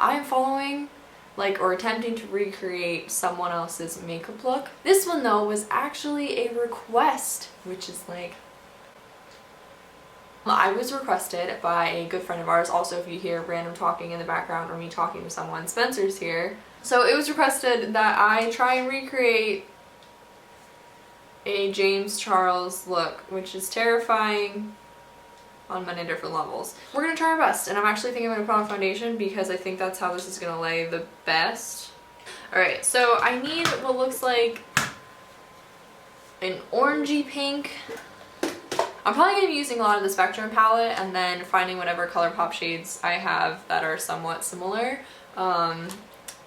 I am following or attempting to recreate someone else's makeup look. This one though was actually a request, which is like, I was requested by a good friend of ours. Also, if you hear random talking in the background or me talking to someone, Spencer's here. So it was requested that I try and recreate a James Charles look, which is terrifying on many different levels. We're gonna try our best, and I'm actually thinking I'm gonna put on foundation because I think that's how this is gonna lay the best. Alright, so I need what looks like an orangey pink. I'm probably gonna be using a lot of the Spectrum palette and then finding whatever ColourPop shades I have that are somewhat similar.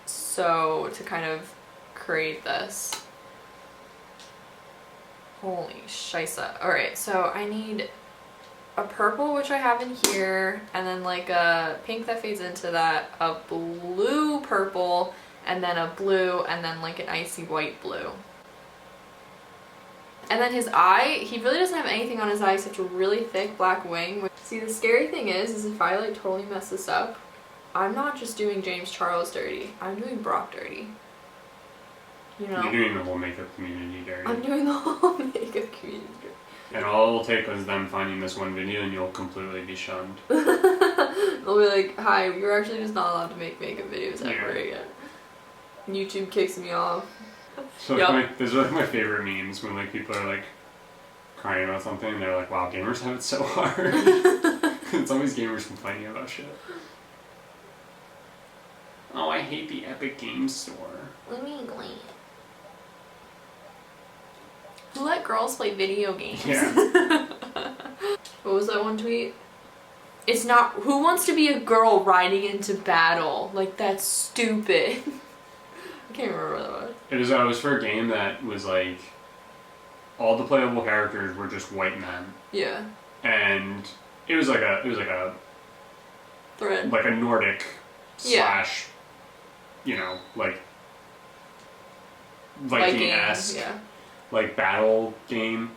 So to kind of create this. Holy shisa. Alright, so I need a purple, which I have in here, and then like a pink that fades into that, a blue purple, and then a blue, and then like an icy white blue. And then his eye, he really doesn't have anything on his eye except a really thick black wing. See, the scary thing is if I like totally mess this up, I'm not just doing James Charles dirty, I'm doing Brock dirty. You know? You're doing the whole makeup community dirty. I'm doing the whole makeup community dirty. And all it'll take is them finding this one video and you'll completely be shunned. They'll be like, hi, you're actually just not allowed to make makeup videos ever again. YouTube kicks me off. So yep. Those are like my favorite memes when like people are like crying about something and they're like, wow, gamers have it so hard. It's always gamers complaining about shit. Oh, I hate the Epic Games Store. Let me glance. Who let girls play video games? Yeah. What was that one tweet? It's not, who wants to be a girl riding into battle? Like, that's stupid. I can't remember what that was. It was for a game that was like, all the playable characters were just white men. Yeah. And it was like a thread. Like a Nordic slash, you know, like Viking-esque. Yeah. Like battle game,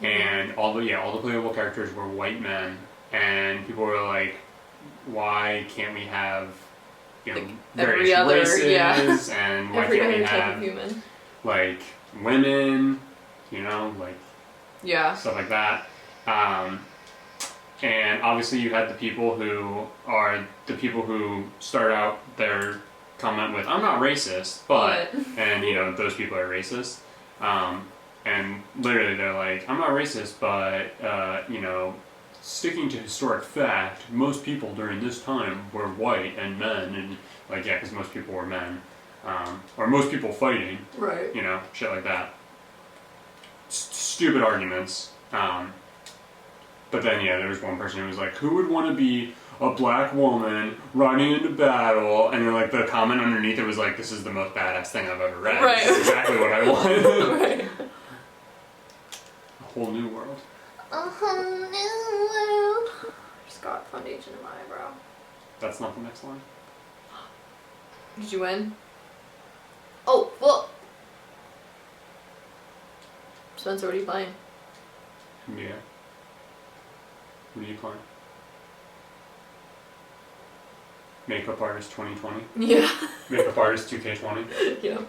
and all the playable characters were white men, and people were like, why can't we have, you know, various races, and why can't we have human, like women, you know, like stuff like that. And obviously you had the people who start out their comment with, I'm not racist, but and you know, those people are racist. And literally they're like, I'm not racist, but, you know, sticking to historic fact, most people during this time were white and men, and like, yeah, because most people were men, or most people fighting, right? You know, shit like that. Stupid arguments. But then, yeah, there was one person who was like, who would want to be a black woman riding into battle? And then, like, the comment underneath it was like, this is the most badass thing I've ever read. Right. This is exactly what I want. Right. A whole new world. A whole new world. Just got foundation in my eyebrow. That's not the next line. Did you win? Oh, well. Spencer, what are you playing? Yeah. What are you playing? Makeup Artist 2020? Yeah. Makeup Artist 2K20? Yeah.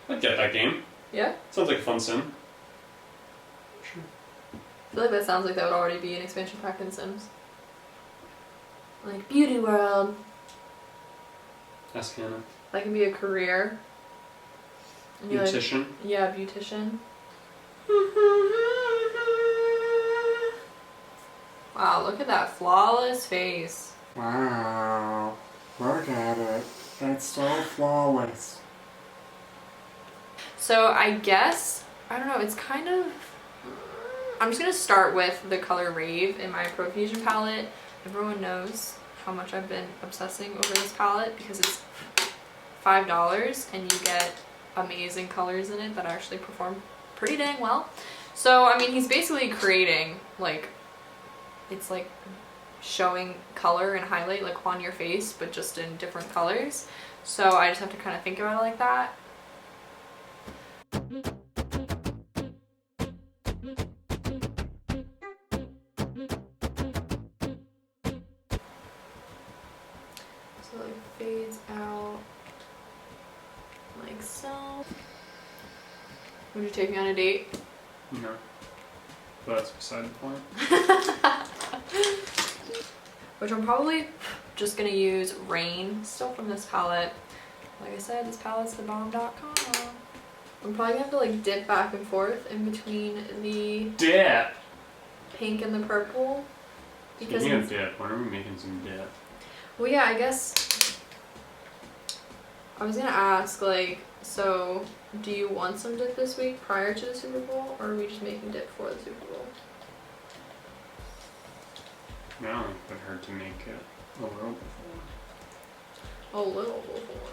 I'd get that game. Yeah? Sounds like a fun sim. Sure. I feel like that sounds like that would already be an expansion pack in Sims. Like Beauty World. Ask Hannah. That can be a career. Beautician? Like, yeah, beautician. Wow, look at that flawless face. Wow, look at it. That's so flawless. So I guess, I don't know, it's kind of, I'm just going to start with the color Rave in my Profusion palette. Everyone knows how much I've been obsessing over this palette because it's $5 and you get amazing colors in it that actually perform pretty dang well. So, I mean, he's basically creating, like, it's like showing color and highlight like on your face, but just in different colors. So I just have to kind of think about it like that. So it fades out. Would you take me on a date? No. But that's beside the point. Which I'm probably just gonna use Rain, still from this palette. Like I said, this palette's thebomb.com. I'm probably gonna have to like dip back and forth in between the Dip! pink and the purple. Because Speaking of dip, when are we making some dip? well, yeah, I guess I was gonna ask, like, so do you want some dip this week prior to the Super Bowl, or are we just making dip for the Super Bowl? I don't think it would hurt to make it a little before. A little before.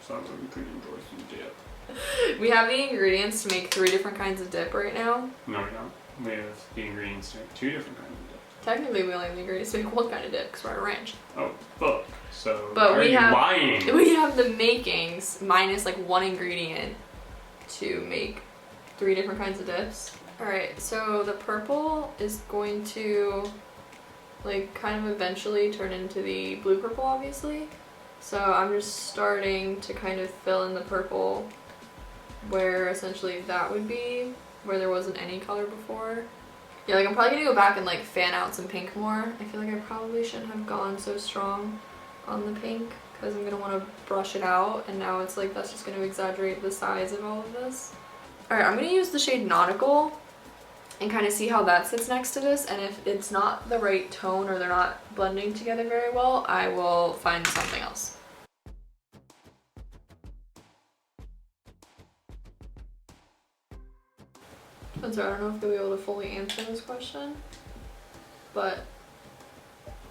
So that we could enjoy some dip. We have the ingredients to make 3 different kinds of dip right now. No, we don't. We have the ingredients to make 2 different kinds of dip. Technically, we only have the ingredients to make 1 kind of dip because we're at a ranch. Oh, fuck. So, But are we you have lying? we have the makings minus like 1 ingredient to make 3 different kinds of dips. All right, so the purple is going to like kind of eventually turn into the blue purple, obviously. So I'm just starting to kind of fill in the purple where essentially that would be, where there wasn't any color before. Yeah, like I'm probably gonna go back and like fan out some pink more. I feel like I probably shouldn't have gone so strong on the pink because I'm gonna want to brush it out, and now it's like that's just gonna exaggerate the size of all of this. All right, I'm gonna use the shade Nautical and kind of see how that sits next to this, and if it's not the right tone or they're not blending together very well, I will find something else. And so I don't know if they'll be able to fully answer this question, but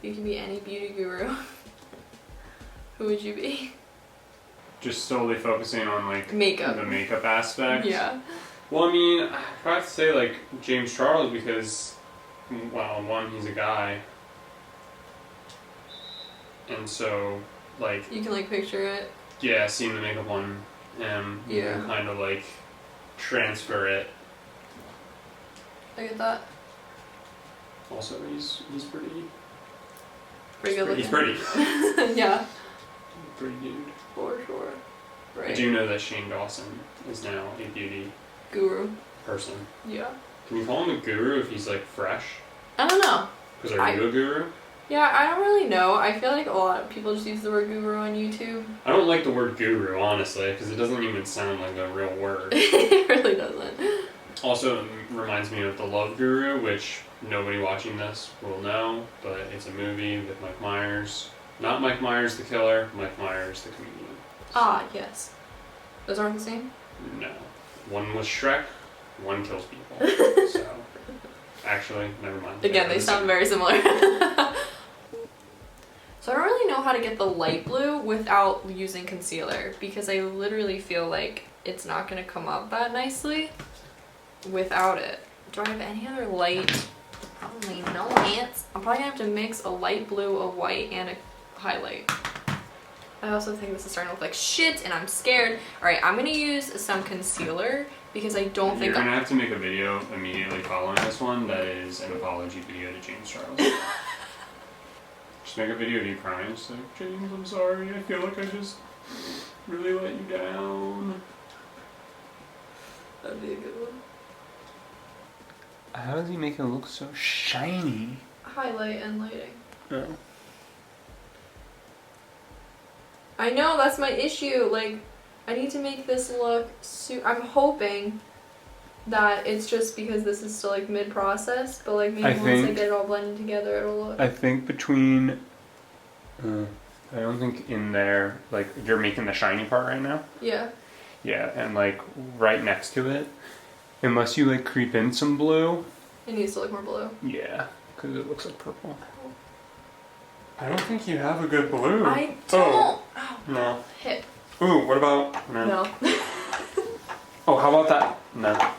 you can be any beauty guru. Who would you be? Just solely focusing on like Makeup. the makeup aspect. Yeah. Well, I mean, I have to say like James Charles because, well, 1, he's a guy, and so like You can like picture it. yeah, seeing the makeup on him, you Yeah. can kind of like transfer it. I get that. Also, he's pretty. Pretty good looking. He's pretty. Yeah, Pretty dude. for sure. Right. I do know that Shane Dawson is now a beauty Guru. person. Yeah. Can you call him a guru if he's like fresh? I don't know. Because are you a guru? Yeah, I don't really know. I feel like a lot of people just use the word guru on YouTube. I don't like the word guru, honestly, because it doesn't even sound like a real word. It really doesn't. Also, it reminds me of The Love Guru, which nobody watching this will know, but it's a movie with Mike Myers. Not Mike Myers the killer, Mike Myers the comedian. Ah, yes. Those aren't the same? No. One was Shrek, one kills people. So, actually, never mind. Again, they sound very similar. So I don't really know how to get the light blue without using concealer, because I literally feel like it's not going to come up that nicely without it. Do I have any other light? Probably no ants. I'm probably going to have to mix a light blue, a white, and a highlight. I also think this is starting to look like shit and I'm scared. Alright, I'm going to use some concealer because I don't think You're going to have to make a video immediately following this one that is an apology video to James Charles. Just make a video of you crying. Just like, James, I'm sorry. I feel like I just really let you down. That'd be a good one. How does he make it look so shiny? Highlight and lighting. Oh. I know, that's my issue. Like, I need to make this look I'm hoping that it's just because this is still like mid-process, but like maybe once I get it all blended together, it'll look. I think between. I don't think in there, like, you're making the shiny part right now? Yeah. Yeah, and like right next to it, unless you like creep in some blue. It needs to look more blue. Yeah, because it looks like purple. I don't think you have a good blue. I don't. Oh, No. hip. Ooh, what about... No. Oh, how about that? No.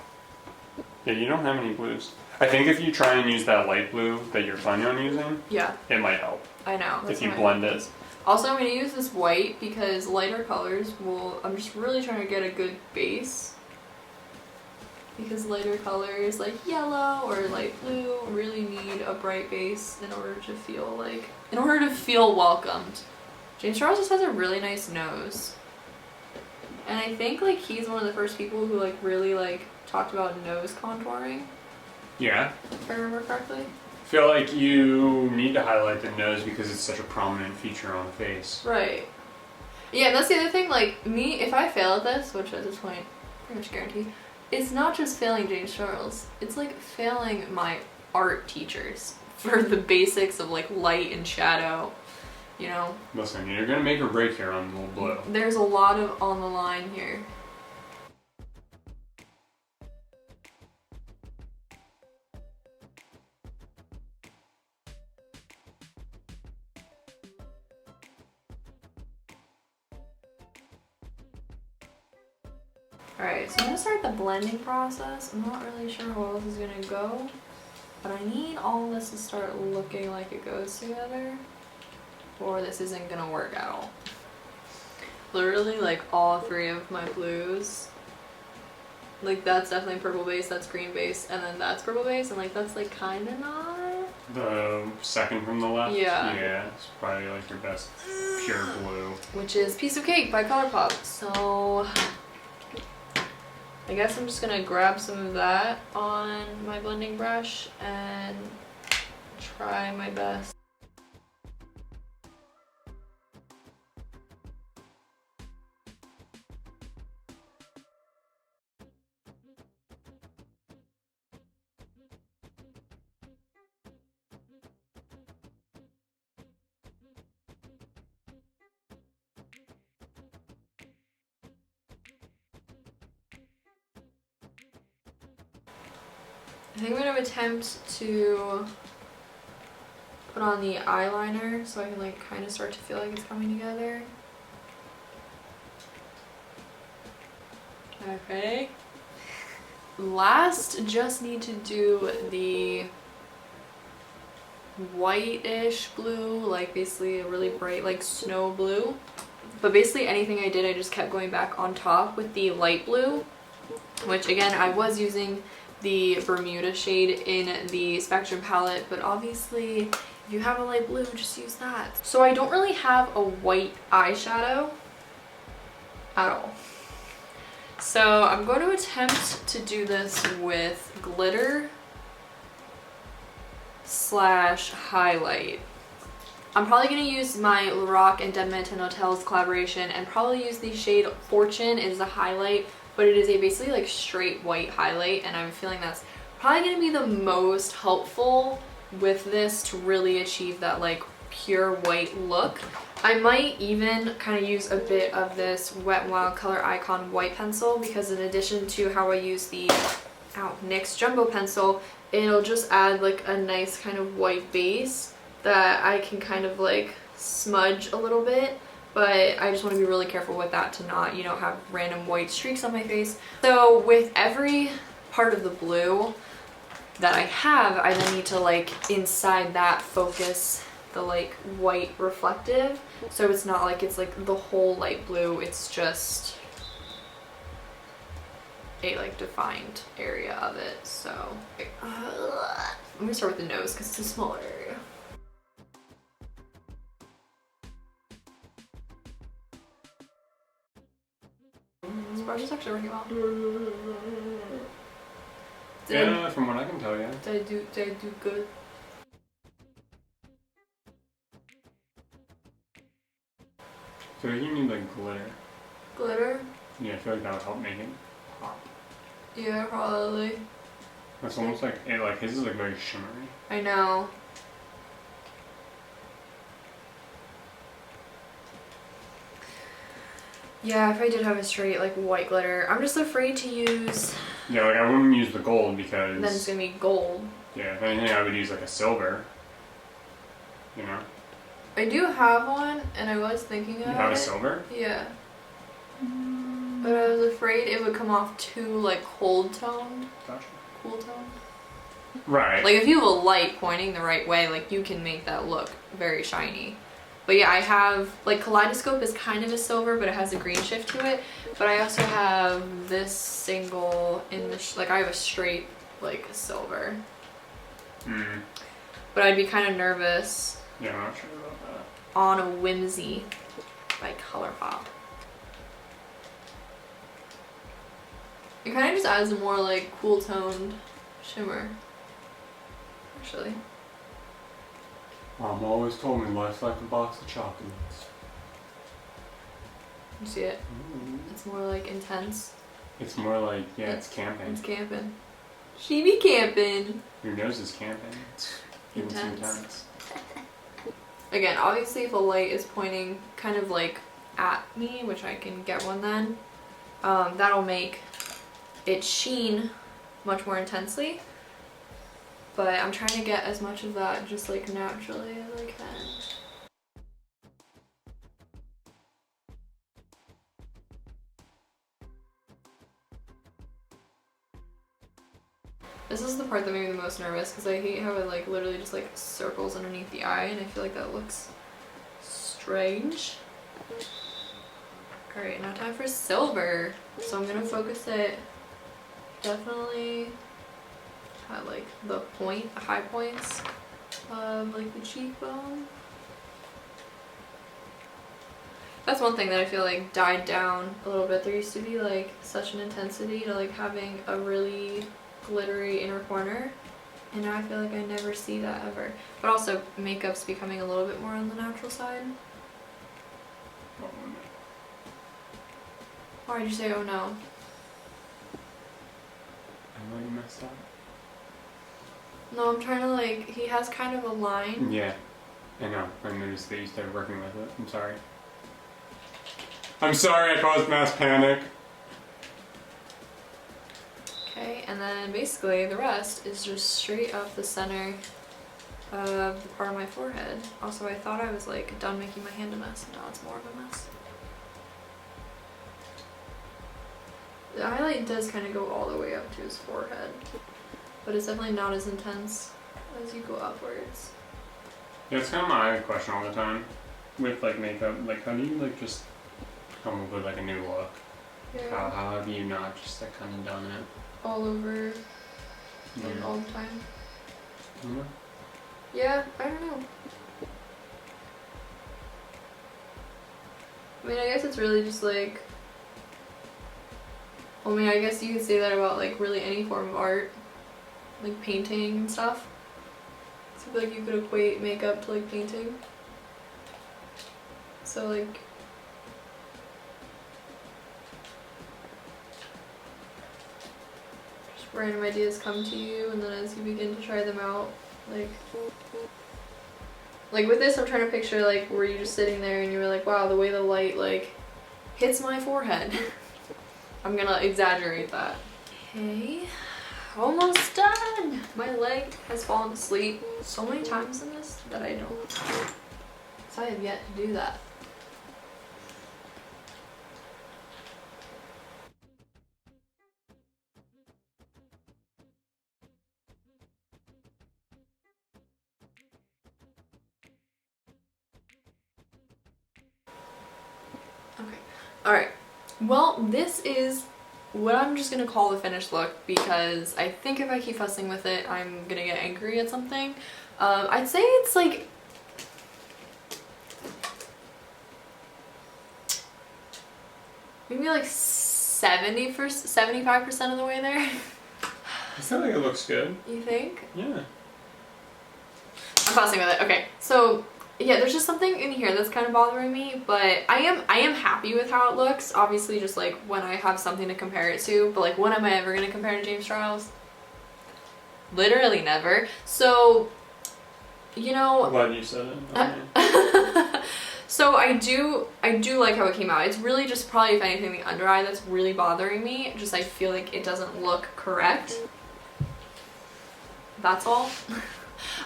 Yeah, you don't have any blues. I think if you try and use that light blue that you're planning on using, Yeah, it might help. I know. If you blend it. Also, I'm going to use this white because lighter colors will... I'm just really trying to get a good base. Because lighter colors like yellow or light blue really need a bright base in order to feel like... In order to feel welcomed. James Charles just has a really nice nose. And I think like he's one of the first people who like really like talked about nose contouring, Yeah. if I remember correctly. I feel like you need to highlight the nose because it's such a prominent feature on the face. Right. Yeah, and that's the other thing, like me, if I fail at this, which at this point, pretty much guaranteed, it's not just failing James Charles, it's like failing my art teachers for the basics of like light and shadow, you know? Listen, you're gonna make or break here on the little blue. There's a lot of on the line here. Alright, so I'm gonna start the blending process. I'm not really sure how else is gonna go, but I need all this to start looking like it goes together, or this isn't gonna work at all. Literally, like all three of my blues, like that's definitely purple base, that's green base, and then that's purple base, and like that's like kind of not. The second from the left? Yeah. Yeah, it's probably like your best pure blue. Which is Piece of Cake by ColourPop. So I guess I'm just gonna grab some of that on my blending brush and try my best. I think I'm gonna attempt to put on the eyeliner so I can like kind of start to feel like it's coming together. Okay. Last, just need to do the whitish blue, like basically a really bright like snow blue. But basically anything I did, I just kept going back on top with the light blue, which again, I was using the Bermuda shade in the Spectrum palette, but obviously if you have a light blue, just use that. So I don't really have a white eyeshadow at all. So I'm going to attempt to do this with glitter slash highlight. I'm probably going to use my Lorac and Dead Man Ten Hotels collaboration and probably use the shade Fortune. It is a highlight, but it is a basically like straight white highlight, and I'm feeling that's probably going to be the most helpful with this to really achieve that like pure white look. I might even kind of use a bit of this Wet n Wild Color Icon white pencil, because in addition to how I use the NYX Jumbo pencil, it'll just add like a nice kind of white base that I can kind of like smudge a little bit. But I just want to be really careful with that to not, you know, have random white streaks on my face. So with every part of the blue that I have, I then need to like inside that focus the like white reflective. So it's not like it's like the whole light blue, it's just a like defined area of it. So I'm gonna start with the nose because it's a smaller area. This brush is actually working well. Yeah, from what I can tell, yeah. Did I do good? I feel like you need like glitter. Glitter? Yeah, I feel like that would help make it pop. Yeah, probably. That's almost like, like his is like very shimmery. I know. Yeah, if I did have a straight like white glitter, I'm just afraid to use. Yeah, like I wouldn't use the gold because Then it's gonna be gold. yeah, if anything I would use like a silver. You know? I do have one, and I was thinking of You have it. a silver? Yeah. But I was afraid it would come off too like cold toned. Gotcha. Cool toned. Right. Like if you have a light pointing the right way, like you can make that look very shiny. But yeah, I have, like Kaleidoscope is kind of a silver, but it has a green shift to it. But I also have this single in the, like I have a straight, like silver. Mm. But I'd be kind of nervous Yeah, I'm not sure about that. on a Whimsy by ColourPop. It kind of just adds a more like cool toned shimmer, actually. Mom always told me life's like a box of chocolates. You see it? It's more like intense. It's more like, yeah, it's camping. It's camping. She be camping. Your nose is camping. It's intense. Again, obviously if the light is pointing kind of like at me, which I can get one then, that'll make it sheen much more intensely. But I'm trying to get as much of that just like naturally as I can. This is the part that made me the most nervous because I hate how it like literally just like circles underneath the eye, and I feel like that looks strange. Alright, now time for silver. So I'm gonna focus it definitely at like the high points of like the cheekbone. That's one thing that I feel like died down a little bit. There used to be like such an intensity to like having a really glittery inner corner, and now I feel like I never see that ever. But also makeup's becoming a little bit more on the natural side. Why did you say oh no? I know you messed up. No, I'm trying to like, he has kind of a line. Yeah, I know. I noticed that you started working with it. I'm sorry. I'm sorry I caused mass panic. Okay, and then basically the rest is just straight up the center of the part of my forehead. Also, I thought I was like done making my hand a mess, and now it's more of a mess. The highlight does kind of go all the way up to his forehead, but it's definitely not as intense as you go upwards. Yeah, it's kind of my question all the time with like makeup. Like, how do you like just come up with like a new look? Yeah. How have you not just like kind of done it? All over, like Yeah. all the time. Yeah. Yeah, I don't know. I mean, I guess it's really just like, I mean, I guess you could say that about like really any form of art, like painting and stuff. So I feel like you could equate makeup to like painting. So like, just random ideas come to you, and then as you begin to try them out, like with this I'm trying to picture like were you just sitting there and you were like, wow, the way the light like hits my forehead. I'm gonna exaggerate that. Okay, almost done. My leg has fallen asleep so many times in this that I don't. So I have yet to do that. Okay, alright. Well, this is what I'm just gonna call the finished look, because I think if I keep fussing with it, I'm gonna get angry at something. I'd say it's like maybe like 75% of the way there. I feel like it looks good. You think? Yeah. I'm fussing with it. Okay, so yeah, there's just something in here that's kind of bothering me, but I am happy with how it looks. Obviously, just like when I have something to compare it to, but like when am I ever gonna compare to James Charles? Literally never. So, you know. I'm glad you said it. So I do like how it came out. It's really just probably, if anything, the under eye that's really bothering me. Just I feel like it doesn't look correct. That's all.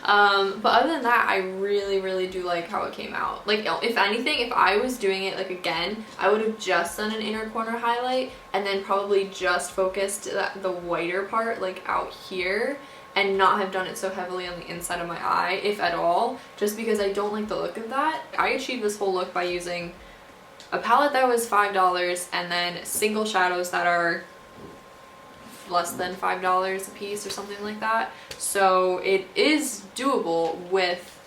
But other than that, I really do like how it came out. Like, if anything, if I was doing it like again, I would have just done an inner corner highlight and then probably just focused the whiter part like out here, and not have done it so heavily on the inside of my eye, if at all, just because I don't like the look of that. I achieved this whole look by using a palette that was $5 and then single shadows that are less than $5 a piece or something like that. So it is doable with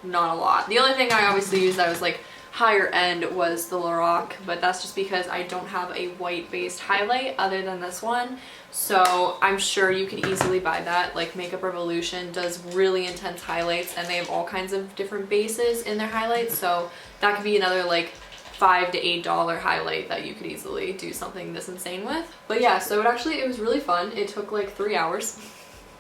not a lot. The only thing I obviously used that was like higher end was the Lorac, but that's just because I don't have a white based highlight other than this one. So I'm sure you could easily buy that. Like Makeup Revolution does really intense highlights, and they have all kinds of different bases in their highlights. So that could be another like $5 to $8 highlight that you could easily do something this insane with. But yeah, so it was really fun. It took like 3 hours,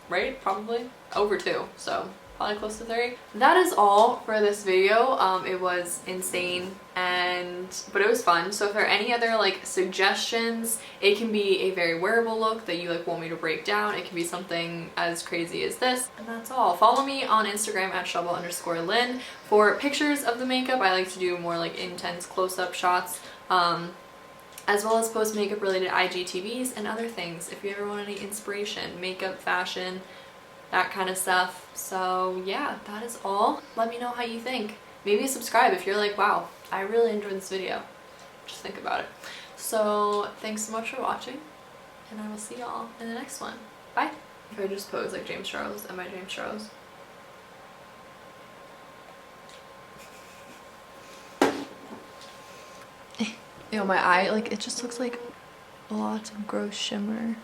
right? Probably over 2. So probably close to 3. That is all for this video. It was insane, but it was fun. So if there are any other like suggestions, it can be a very wearable look that you like want me to break down. It can be something as crazy as this. And that's all. Follow me on Instagram at shovel_lynn for pictures of the makeup. I like to do more like intense close-up shots, as well as post makeup related IGTVs and other things if you ever want any inspiration, makeup, fashion, that kind of stuff. So yeah, that is all. Let me know how you think. Maybe subscribe if you're like, wow, I really enjoyed this video. Just think about it. So thanks so much for watching, and I will see y'all in the next one. Bye. If I just pose like James Charles, am I James Charles? Ew, my eye, like, it just looks like lots of gross shimmer.